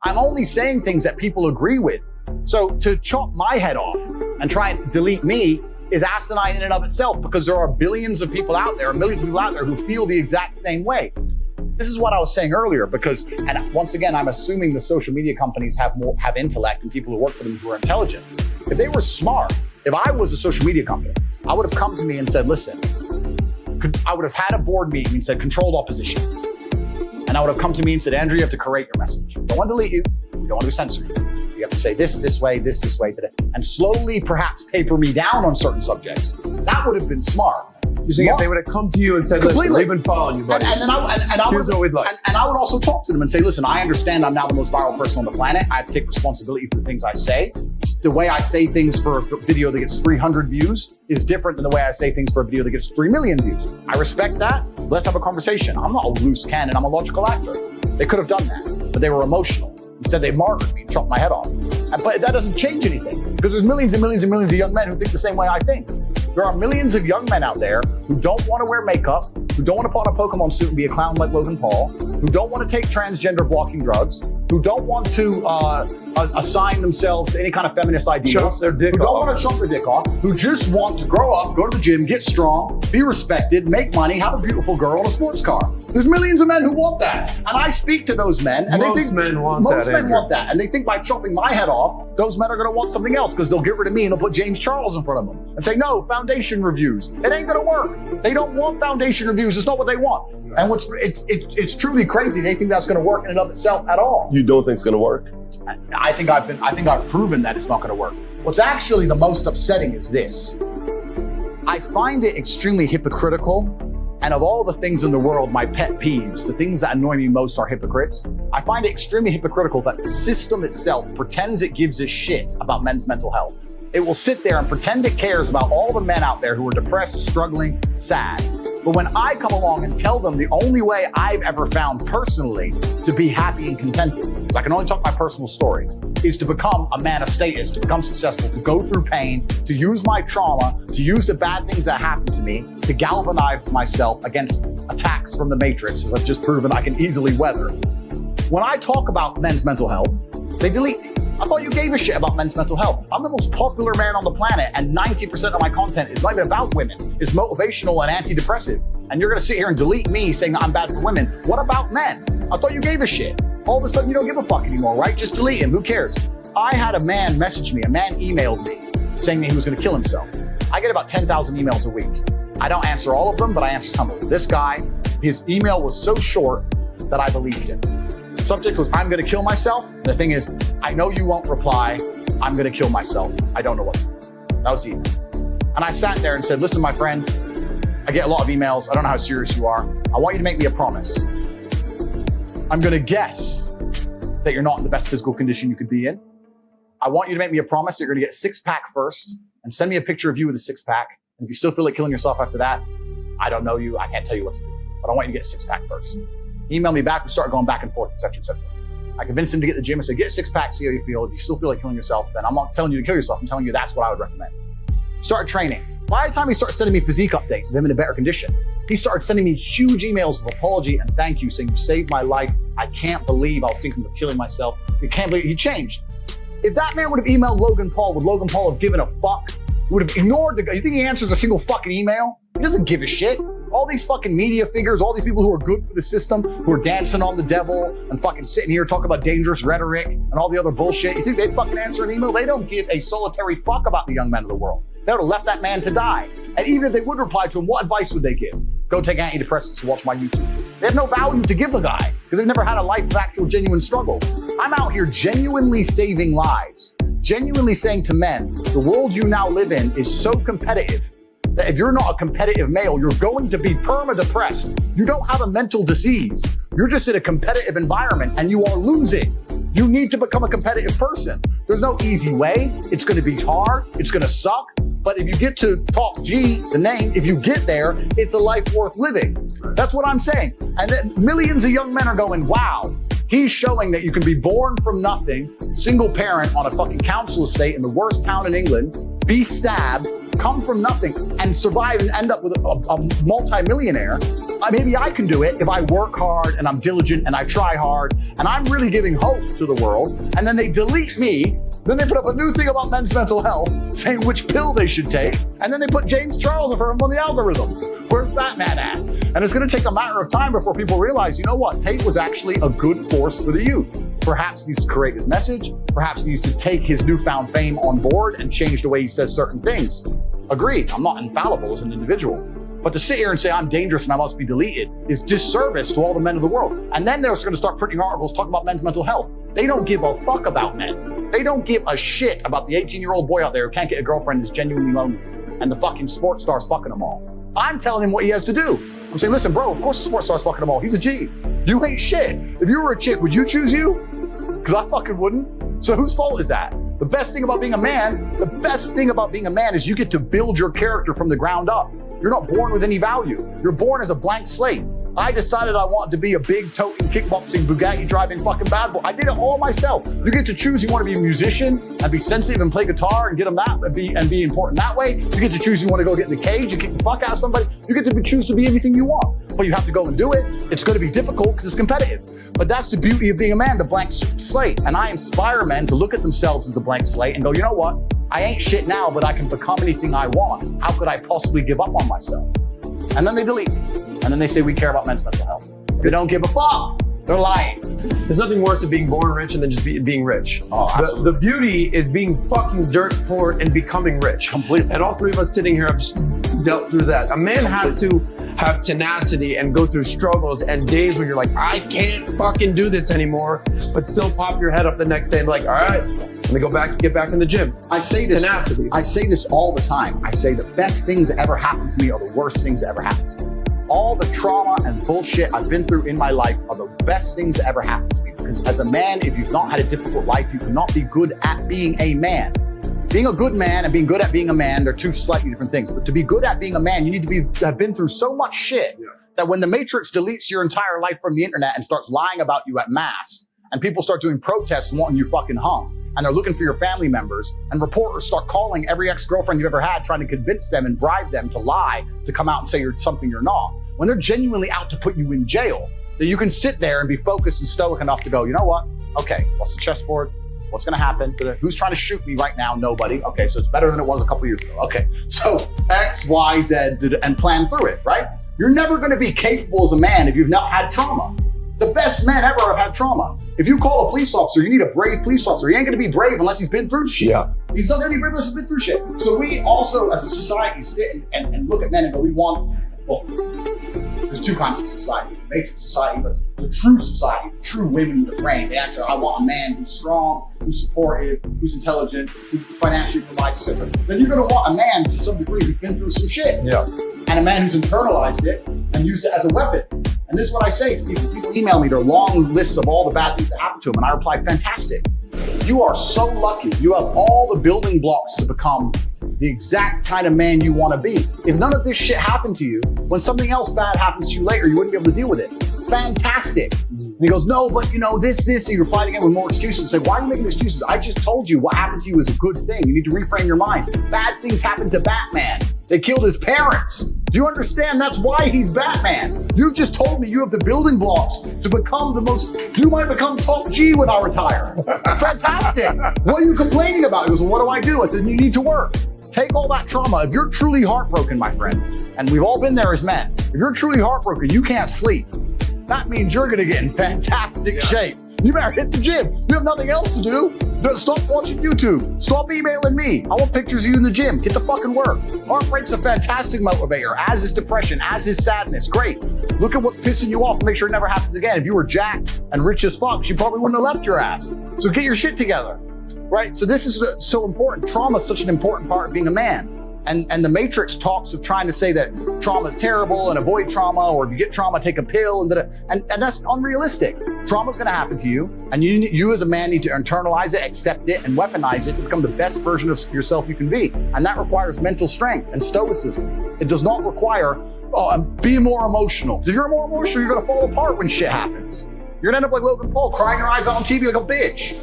I'm only saying things that people agree with. So to chop my head off and try and delete me is asinine in and of itself, because there are billions of people out there, millions of people out there who feel the exact same way. This is what I was saying earlier, because, and once again, I'm assuming the social media companies have intellect and people who work for them who are intelligent. If they were smart, if I was a social media company, I would have come to me and said, listen, I would have had a board meeting and said controlled opposition. And I would have come to me and said, Andrew, you have to correct your message. We don't want to delete you. We don't want to be censored. You have to say this way, this way, and slowly perhaps taper me down on certain subjects. That would have been smart. You're saying if they would have come to you and said, listen, we've been following you, buddy. Here's what we'd like. And I would also talk to them and say, listen, I understand I'm now the most viral person on the planet. I have to take responsibility for the things I say. The way I say things for a video that gets 300 views is different than the way I say things for a video that gets 3 million views. I respect that. Let's have a conversation. I'm not a loose cannon. I'm a logical actor. They could have done that, but they were emotional. Instead, they martyred me and chopped my head off. But that doesn't change anything, because there's millions and millions and millions of young men who think the same way I think. There are millions of young men out there who don't want to wear makeup, who don't want to put on a Pokemon suit and be a clown like Logan Paul, who don't want to take transgender blocking drugs, who don't want to assign themselves to any kind of feminist ideas, chop their dick who don't off. want to chop their dick off, who just want to grow up, go to the gym, get strong, be respected, make money, have a beautiful girl and a sports car. There's millions of men who want that. And I speak to those men, and Most they think men want most that, men Andrew. want that. And they think by chopping my head off, those men are going to want something else, because they'll get rid of me and they'll put James Charles in front of them and say, no, foundation reviews. It ain't going to work. They don't want foundation reviews. It's not what they want. And it's truly crazy. They think that's going to work in and of itself at all. You don't think it's going to work? I think I've proven that it's not going to work. What's actually the most upsetting is this. I find it extremely hypocritical. And of all the things in the world, my pet peeves, the things that annoy me most are hypocrites. I find it extremely hypocritical that the system itself pretends it gives a shit about men's mental health. It will sit there and pretend it cares about all the men out there who are depressed, struggling, sad. But when I come along and tell them the only way I've ever found personally to be happy and contented, because I can only talk my personal story, is to become a man of status, to become successful, to go through pain, to use my trauma, to use the bad things that happened to me, to galvanize myself against attacks from the Matrix, as I've just proven I can easily weather. When I talk about men's mental health, they delete me. I thought you gave a shit about men's mental health. I'm the most popular man on the planet, and 90% of my content is not even about women. It's motivational and antidepressive. And you're gonna sit here and delete me saying that I'm bad for women. What about men? I thought you gave a shit. All of a sudden you don't give a fuck anymore, right? Just delete him, who cares? I had a man message me, a man emailed me saying that he was gonna kill himself. I get about 10,000 emails a week. I don't answer all of them, but I answer some of them. This guy, his email was so short that I believed it. The subject was, I'm gonna kill myself. And the thing is, I know you won't reply. I'm gonna kill myself. I don't know what. That was the email. And I sat there and said, listen, my friend, I get a lot of emails. I don't know how serious you are. I want you to make me a promise. I'm gonna guess that you're not in the best physical condition you could be in. I want you to make me a promise that you're gonna get a six-pack first and send me a picture of you with a six-pack. And if you still feel like killing yourself after that, I don't know you. I can't tell you what to do. But I want you to get a six-pack first. Email me back. We start going back and forth, et cetera, et cetera. I convinced him to get the gym. I said, get a six-pack, see how you feel. If you still feel like killing yourself, then I'm not telling you to kill yourself. I'm telling you that's what I would recommend. Started training. By the time he started sending me physique updates of him in a better condition, he started sending me huge emails of apology and thank you, saying you saved my life. I can't believe I was thinking of killing myself. You can't believe he changed. If that man would have emailed Logan Paul, would Logan Paul have given a fuck? He would have ignored the guy. You think he answers a single fucking email? He doesn't give a shit. All these fucking media figures, all these people who are good for the system, who are dancing on the devil and fucking sitting here talking about dangerous rhetoric and all the other bullshit. You think they'd fucking answer an email? They don't give a solitary fuck about the young men of the world. They would have left that man to die. And even if they would reply to him, what advice would they give? Go take antidepressants to watch my YouTube. They have no value to give the guy because they've never had a life of actual genuine struggle. I'm out here genuinely saving lives, genuinely saying to men, the world you now live in is so competitive that if you're not a competitive male, you're going to be perma-depressed. You don't have a mental disease. You're just in a competitive environment and you are losing. You need to become a competitive person. There's no easy way. It's gonna be hard, it's gonna suck, but if you get to top G, the name, if you get there, it's a life worth living. That's what I'm saying. And then millions of young men are going, wow, he's showing that you can be born from nothing, single parent on a fucking council estate in the worst town in England, be stabbed, come from nothing, and survive and end up with a multi-millionaire. Maybe I can do it if I work hard and I'm diligent and I try hard and I'm really giving hope to the world. And then they delete me. Then they put up a new thing about men's mental health, saying which pill they should take. And then they put James Charles of him on the algorithm. Where's Batman at? And it's going to take a matter of time before people realize, you know what? Tate was actually a good force for the youth. Perhaps he needs to create his message. Perhaps he needs to take his newfound fame on board and change the way he says certain things. Agreed. I'm not infallible as an individual. But to sit here and say I'm dangerous and I must be deleted is disservice to all the men of the world. And then they're going to start printing articles talking about men's mental health. They don't give a fuck about men. They don't give a shit about the 18-year-old boy out there who can't get a girlfriend who's genuinely lonely and the fucking sports star's fucking them all. I'm telling him what he has to do. I'm saying, listen, bro, of course the sports star's fucking them all. He's a G. You ain't shit. If you were a chick, would you choose you? Because I fucking wouldn't. So whose fault is that? The best thing about being a man is you get to build your character from the ground up. You're not born with any value. You're born as a blank slate. I decided I wanted to be a big toting, kickboxing, Bugatti driving fucking bad boy. I did it all myself. You get to choose you want to be a musician and be sensitive and play guitar and get them that and be important that way. You get to choose you want to go get in the cage and kick the fuck out of somebody. You get to choose to be anything you want, but you have to go and do it. It's going to be difficult because it's competitive. But that's the beauty of being a man, the blank slate. And I inspire men to look at themselves as a blank slate and go, you know what? I ain't shit now, but I can become anything I want. How could I possibly give up on myself? And then they delete me. And then they say we care about men's mental health. They don't give a fuck. They're lying. There's nothing worse than being born rich and then just being rich. Oh, absolutely. The beauty is being fucking dirt poor and becoming rich. Completely. And all three of us sitting here have dealt through that. A man has to have tenacity and go through struggles and days where you're like, I can't fucking do this anymore, but still pop your head up the next day and be like, all right, let me get back in the gym. I say this. Tenacity. I say this all the time. I say the best things that ever happened to me are the worst things that ever happened to me. All the trauma and bullshit I've been through in my life are the best things that ever happened to me. Because as a man, if you've not had a difficult life, you cannot be good at being a man. Being a good man and being good at being a man, they're two slightly different things. But to be good at being a man, you need to have been through so much shit that when the Matrix deletes your entire life from the internet and starts lying about you at mass, and people start doing protests wanting you fucking hung, and they're looking for your family members, and reporters start calling every ex-girlfriend you've ever had, trying to convince them and bribe them to lie, to come out and say you're something you're not. When they're genuinely out to put you in jail, that you can sit there and be focused and stoic enough to go, you know what? Okay, what's the chessboard? What's gonna happen? Who's trying to shoot me right now? Nobody. Okay, so it's better than it was a couple years ago. Okay, so X, Y, Z, and plan through it, right? You're never gonna be capable as a man if you've not had trauma. The best men ever have had trauma. If you call a police officer, you need a brave police officer. He ain't gonna be brave unless he's been through shit. Yeah. He's not gonna be brave unless he's been through shit. So we also, as a society, sit and look at men and go, well, there's two kinds of society. The matrix society, but the true society, the true women with the brain. They actually, I want a man who's strong, who's supportive, who's intelligent, who financially provides, etc. Then you're gonna want a man to some degree who's been through some shit. Yeah. And a man who's internalized it and used it as a weapon. And this is what I say to people. People email me their long lists of all the bad things that happened to them, and I reply, fantastic. You are so lucky. You have all the building blocks to become the exact kind of man you want to be. If none of this shit happened to you, when something else bad happens to you later, you wouldn't be able to deal with it. Fantastic. And he goes, no, but you know, this. He replied again with more excuses. Say, why are you making excuses? I just told you what happened to you is a good thing. You need to reframe your mind. Bad things happened to Batman. They killed his parents. Do you understand? That's why he's Batman. You've just told me you have the building blocks to become you might become top G when I retire. Fantastic. What are you complaining about? He goes, well, what do? I said, you need to work. Take all that trauma. If you're truly heartbroken, my friend, and we've all been there as men, if you're truly heartbroken, you can't sleep. That means you're gonna get in fantastic shape. You better hit the gym. You have nothing else to do. Stop watching YouTube. Stop emailing me. I want pictures of you in the gym. Get to fucking work. Heartbreak's a fantastic motivator, as is depression, as is sadness. Great. Look at what's pissing you off and make sure it never happens again. If you were jacked and rich as fuck, she probably wouldn't have left your ass. So get your shit together, right? So this is so important. Trauma is such an important part of being a man. And the Matrix talks of trying to say that trauma is terrible and avoid trauma, or if you get trauma, take a pill, and that's unrealistic. Trauma is going to happen to you, and you as a man need to internalize it, accept it, and weaponize it to become the best version of yourself you can be. And that requires mental strength and stoicism. It does not require, be more emotional. If you're more emotional, you're going to fall apart when shit happens. You're going to end up like Logan Paul, crying your eyes out on TV like a bitch.